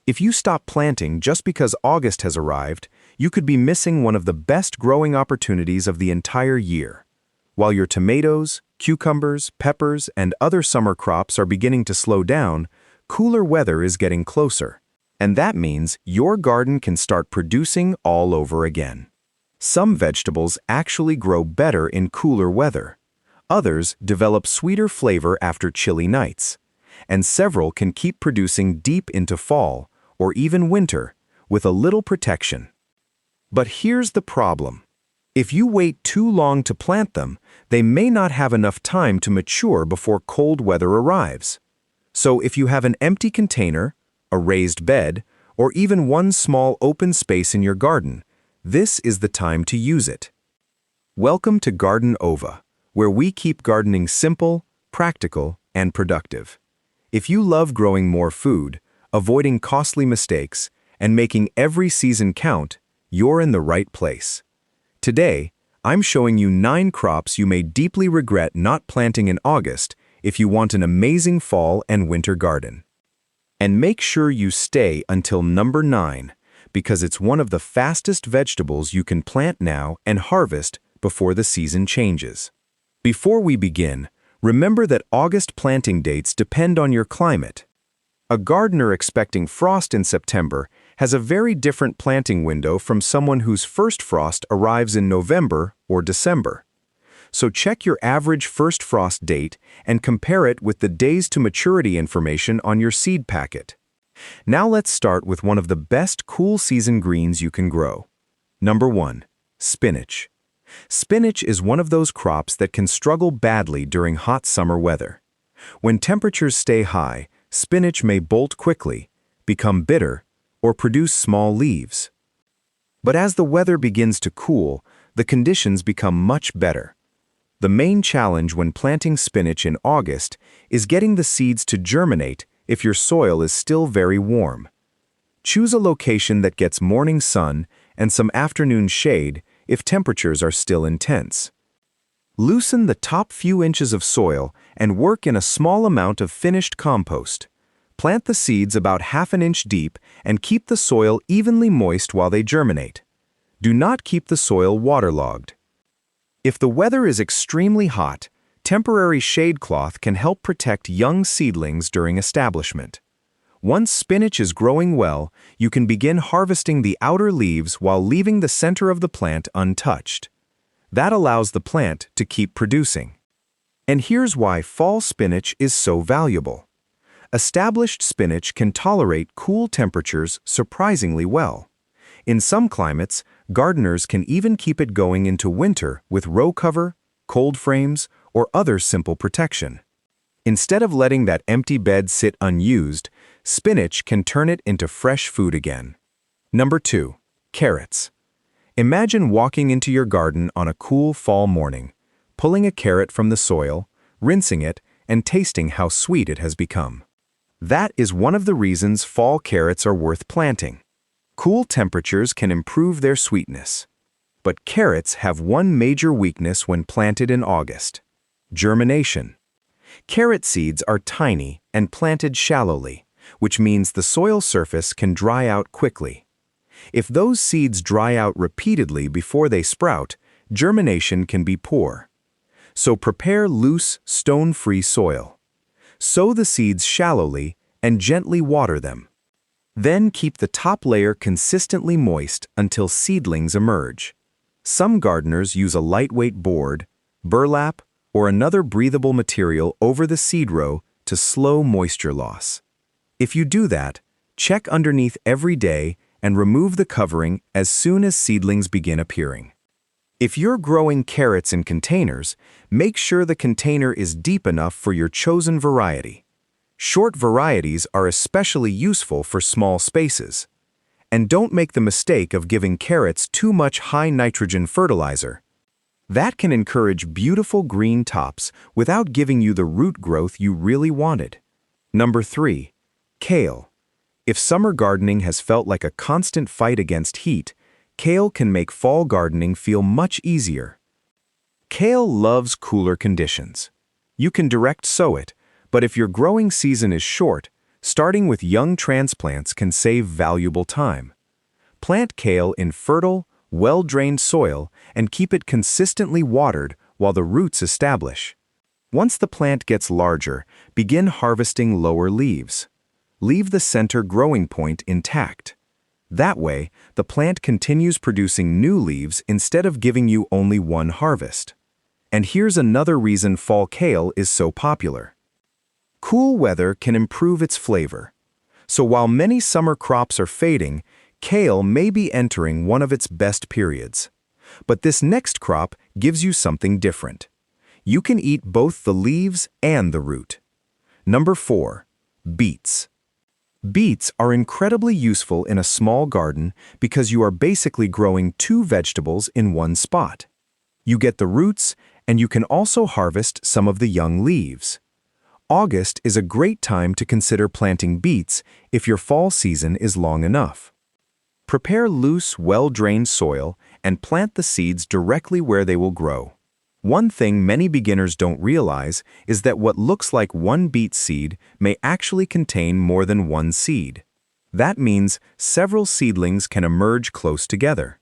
If you stop planting just because August has arrived, you could be missing one of the best growing opportunities of the entire year. While your tomatoes, cucumbers, peppers, and other summer crops are beginning to slow down, cooler weather is getting closer. And that means your garden can start producing all over again. Some vegetables actually grow better in cooler weather. Others develop sweeter flavor after chilly nights. And several can keep producing deep into fall, or even winter, with a little protection. But here's the problem. If you wait too long to plant them, they may not have enough time to mature before cold weather arrives. So if you have an empty container, a raised bed, or even one small open space in your garden, this is the time to use it. Welcome to Garden Ova, where we keep gardening simple, practical, and productive. If you love growing more food, avoiding costly mistakes, and making every season count, you're in the right place. Today, I'm showing you 9 crops you may deeply regret not planting in August if you want an amazing fall and winter garden. And make sure you stay until number 9, because it's one of the fastest vegetables you can plant now and harvest before the season changes. Before we begin, remember that August planting dates depend on your climate. A gardener expecting frost in September has a very different planting window from someone whose first frost arrives in November or December. So check your average first frost date and compare it with the days to maturity information on your seed packet. Now let's start with one of the best cool season greens you can grow. Number 1. Spinach. Spinach is one of those crops that can struggle badly during hot summer weather. When temperatures stay high, spinach may bolt quickly, become bitter, or produce small leaves. But as the weather begins to cool, the conditions become much better. The main challenge when planting spinach in August is getting the seeds to germinate if your soil is still very warm. Choose a location that gets morning sun and some afternoon shade if temperatures are still intense. Loosen the top few inches of soil and work in a small amount of finished compost. Plant the seeds about ½ an inch deep and keep the soil evenly moist while they germinate. Do not keep the soil waterlogged. If the weather is extremely hot, temporary shade cloth can help protect young seedlings during establishment. Once spinach is growing well, you can begin harvesting the outer leaves while leaving the center of the plant untouched. That allows the plant to keep producing. And here's why fall spinach is so valuable. Established spinach can tolerate cool temperatures surprisingly well. In some climates, gardeners can even keep it going into winter with row cover, cold frames, or other simple protection. Instead of letting that empty bed sit unused, spinach can turn it into fresh food again. Number 2. Carrots. Imagine walking into your garden on a cool fall morning, pulling a carrot from the soil, rinsing it, and tasting how sweet it has become. That is one of the reasons fall carrots are worth planting. Cool temperatures can improve their sweetness. But carrots have one major weakness when planted in August: germination. Carrot seeds are tiny and planted shallowly, which means the soil surface can dry out quickly. If those seeds dry out repeatedly before they sprout, germination can be poor. So prepare loose, stone-free soil. Sow the seeds shallowly and gently water them. Then keep the top layer consistently moist until seedlings emerge. Some gardeners use a lightweight board, burlap, or another breathable material over the seed row to slow moisture loss. If you do that, check underneath every day and remove the covering as soon as seedlings begin appearing. If you're growing carrots in containers, make sure the container is deep enough for your chosen variety. Short varieties are especially useful for small spaces. And don't make the mistake of giving carrots too much high nitrogen fertilizer. That can encourage beautiful green tops without giving you the root growth you really wanted. Number 3. Kale. If summer gardening has felt like a constant fight against heat, kale can make fall gardening feel much easier. Kale loves cooler conditions. You can direct sow it, but if your growing season is short, Starting with young transplants can save valuable time. Plant kale in fertile, well-drained soil and keep it consistently watered while the roots establish. Once the plant gets larger, begin harvesting lower leaves. Leave the center growing point intact. That way, the plant continues producing new leaves instead of giving you only one harvest. And here's another reason fall kale is so popular. Cool weather can improve its flavor. So while many summer crops are fading, kale may be entering one of its best periods. But this next crop gives you something different. You can eat both the leaves and the root. Number 4. Beets. Beets are incredibly useful in a small garden because you are basically growing 2 vegetables in one spot. You get the roots, and you can also harvest some of the young leaves. August is a great time to consider planting beets if your fall season is long enough. Prepare loose, well-drained soil and plant the seeds directly where they will grow. One thing many beginners don't realize is that what looks like one beet seed may actually contain more than one seed. That means several seedlings can emerge close together.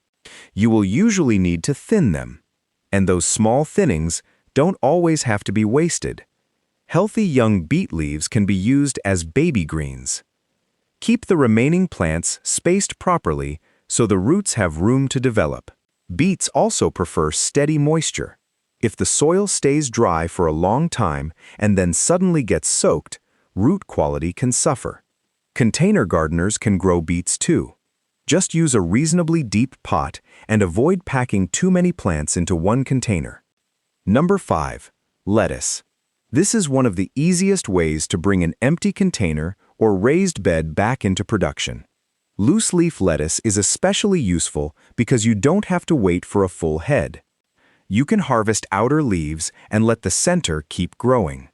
You will usually need to thin them, and those small thinnings don't always have to be wasted. Healthy young beet leaves can be used as baby greens. Keep the remaining plants spaced properly so the roots have room to develop. Beets also prefer steady moisture. If the soil stays dry for a long time and then suddenly gets soaked, root quality can suffer. Container gardeners can grow beets too. Just use a reasonably deep pot and avoid packing too many plants into one container. Number 5. Lettuce. This is one of the easiest ways to bring an empty container or raised bed back into production. Loose-leaf lettuce is especially useful because you don't have to wait for a full head. You can harvest outer leaves and let the center keep growing.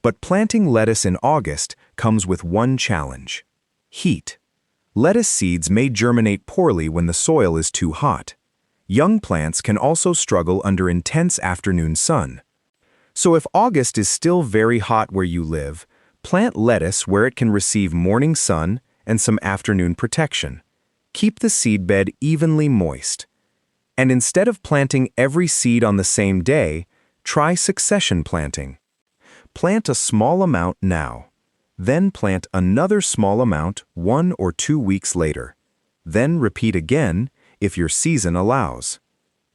But planting lettuce in August comes with one challenge: heat. Lettuce seeds may germinate poorly when the soil is too hot. Young plants can also struggle under intense afternoon sun. So if August is still very hot where you live, plant lettuce where it can receive morning sun and some afternoon protection. Keep the seedbed evenly moist. And instead of planting every seed on the same day, try succession planting. Plant a small amount now. Then plant another small amount 1 or 2 weeks later. Then repeat again if your season allows.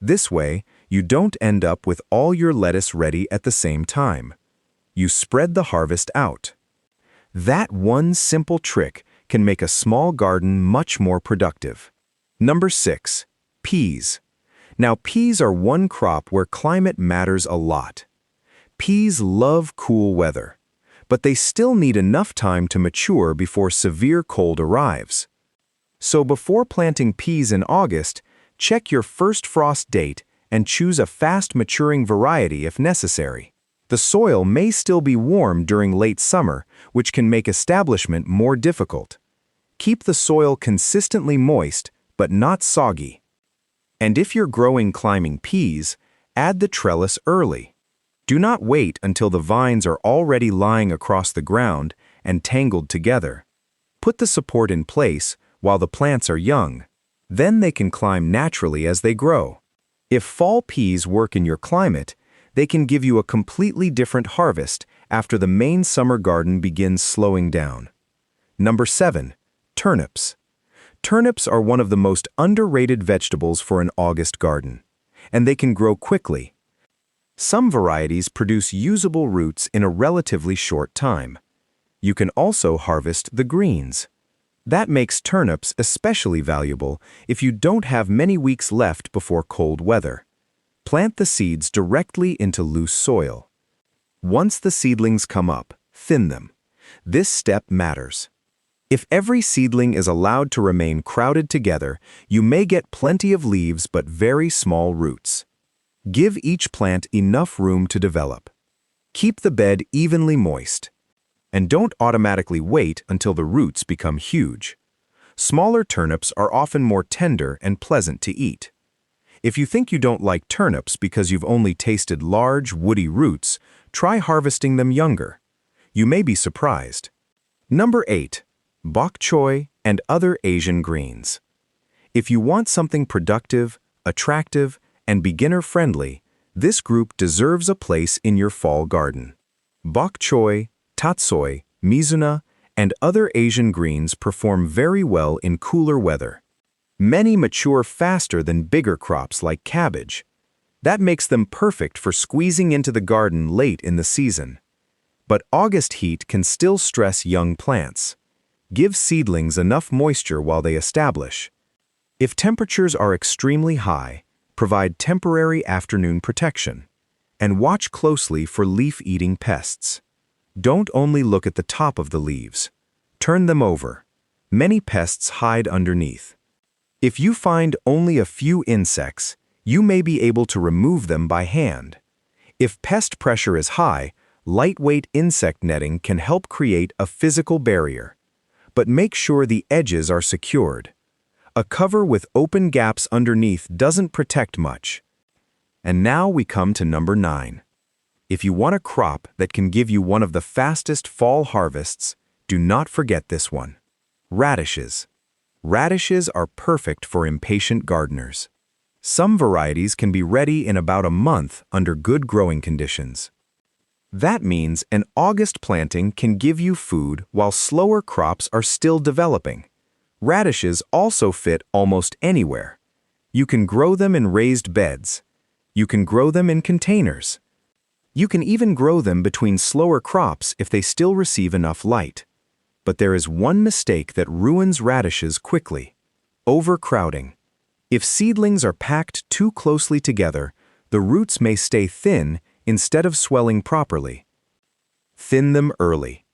This way, you don't end up with all your lettuce ready at the same time. You spread the harvest out. That one simple trick can make a small garden much more productive. Number 6. Peas. Now, peas are one crop where climate matters a lot. Peas love cool weather, but they still need enough time to mature before severe cold arrives. So before planting peas in August, check your first frost date and choose a fast-maturing variety if necessary. The soil may still be warm during late summer, which can make establishment more difficult. Keep the soil consistently moist, but not soggy. And if you're growing climbing peas, add the trellis early. Do not wait until the vines are already lying across the ground and tangled together. Put the support in place while the plants are young. Then they can climb naturally as they grow. If fall peas work in your climate, they can give you a completely different harvest after the main summer garden begins slowing down. Number 7. Turnips. Turnips are one of the most underrated vegetables for an August garden, and they can grow quickly. Some varieties produce usable roots in a relatively short time. You can also harvest the greens. That makes turnips especially valuable if you don't have many weeks left before cold weather. Plant the seeds directly into loose soil. Once the seedlings come up, thin them. This step matters. If every seedling is allowed to remain crowded together, you may get plenty of leaves but very small roots. Give each plant enough room to develop. Keep the bed evenly moist. And don't automatically wait until the roots become huge. Smaller turnips are often more tender and pleasant to eat. If you think you don't like turnips because you've only tasted large, woody roots, try harvesting them younger. You may be surprised. Number 8. Bok choy and other Asian greens. If you want something productive, attractive, and beginner-friendly, this group deserves a place in your fall garden. Bok choy, tatsoi, mizuna, and other Asian greens perform very well in cooler weather. Many mature faster than bigger crops like cabbage. That makes them perfect for squeezing into the garden late in the season. But August heat can still stress young plants. Give seedlings enough moisture while they establish. If temperatures are extremely high, provide temporary afternoon protection. And watch closely for leaf-eating pests. Don't only look at the top of the leaves. Turn them over. Many pests hide underneath. If you find only a few insects, you may be able to remove them by hand. If pest pressure is high, lightweight insect netting can help create a physical barrier. But make sure the edges are secured. A cover with open gaps underneath doesn't protect much. And now we come to number 9. If you want a crop that can give you one of the fastest fall harvests, do not forget this one. Radishes. Radishes are perfect for impatient gardeners. Some varieties can be ready in about a month under good growing conditions. That means an August planting can give you food while slower crops are still developing. Radishes also fit almost anywhere. You can grow them in raised beds. You can grow them in containers. You can even grow them between slower crops if they still receive enough light. But there is one mistake that ruins radishes quickly: overcrowding. If seedlings are packed too closely together, the roots may stay thin instead of swelling properly. Thin them early.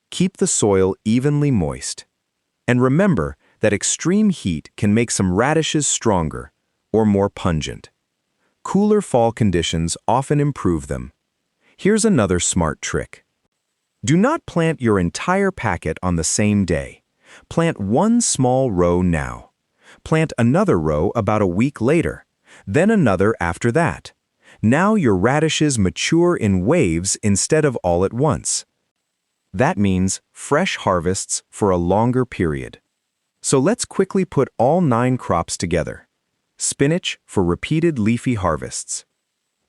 Keep the soil evenly moist. And remember that extreme heat can make some radishes stronger or more pungent. Cooler fall conditions often improve them. Here's another smart trick. Do not plant your entire packet on the same day. Plant one small row now. Plant another row about a week later, then another after that. Now your radishes mature in waves instead of all at once. That means fresh harvests for a longer period. So let's quickly put all 9 crops together. Spinach for repeated leafy harvests.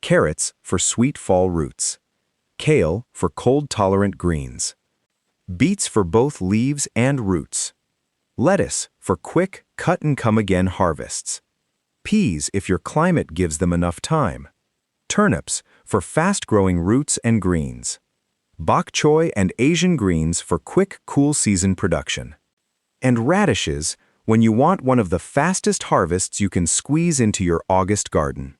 Carrots for sweet fall roots. Kale for cold-tolerant greens. Beets for both leaves and roots. Lettuce for quick cut-and-come-again harvests. Peas if your climate gives them enough time. Turnips for fast-growing roots and greens. Bok choy and Asian greens for quick, cool season production. And radishes when you want one of the fastest harvests you can squeeze into your August garden.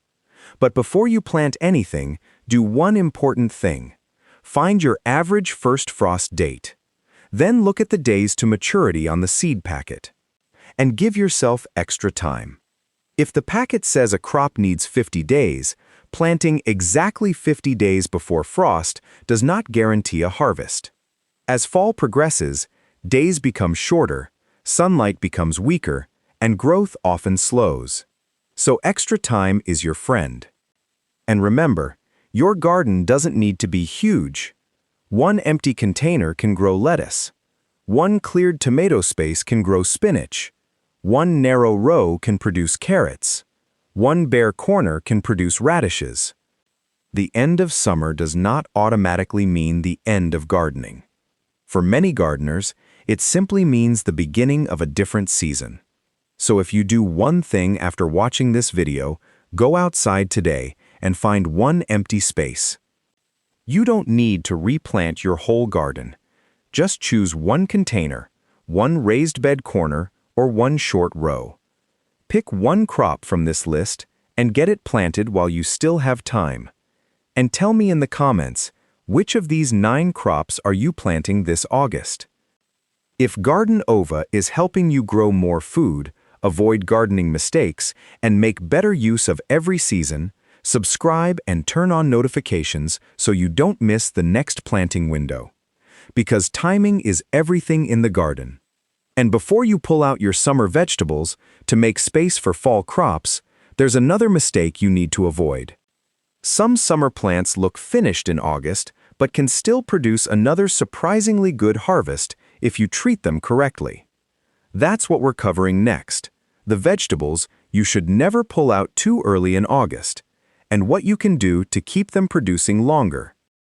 But before you plant anything, do one important thing. Find your average first frost date. Then look at the days to maturity on the seed packet. And give yourself extra time. If the packet says a crop needs 50 days, planting exactly 50 days before frost does not guarantee a harvest. As fall progresses, days become shorter, sunlight becomes weaker, and growth often slows. So extra time is your friend. And remember, your garden doesn't need to be huge. One empty container can grow lettuce. One cleared tomato space can grow spinach. One narrow row can produce carrots. One bare corner can produce radishes. The end of summer does not automatically mean the end of gardening. For many gardeners, it simply means the beginning of a different season. So if you do one thing after watching this video, go outside today and find one empty space. You don't need to replant your whole garden. Just choose one container, one raised bed corner, or one short row. Pick one crop from this list and get it planted while you still have time. And tell me in the comments, which of these 9 crops are you planting this August? If Garden Ova is helping you grow more food, avoid gardening mistakes, and make better use of every season, subscribe and turn on notifications so you don't miss the next planting window. Because timing is everything in the garden. And before you pull out your summer vegetables to make space for fall crops, there's another mistake you need to avoid. Some summer plants look finished in August, but can still produce another surprisingly good harvest if you treat them correctly. That's what we're covering next: the vegetables you should never pull out too early in August, and what you can do to keep them producing longer.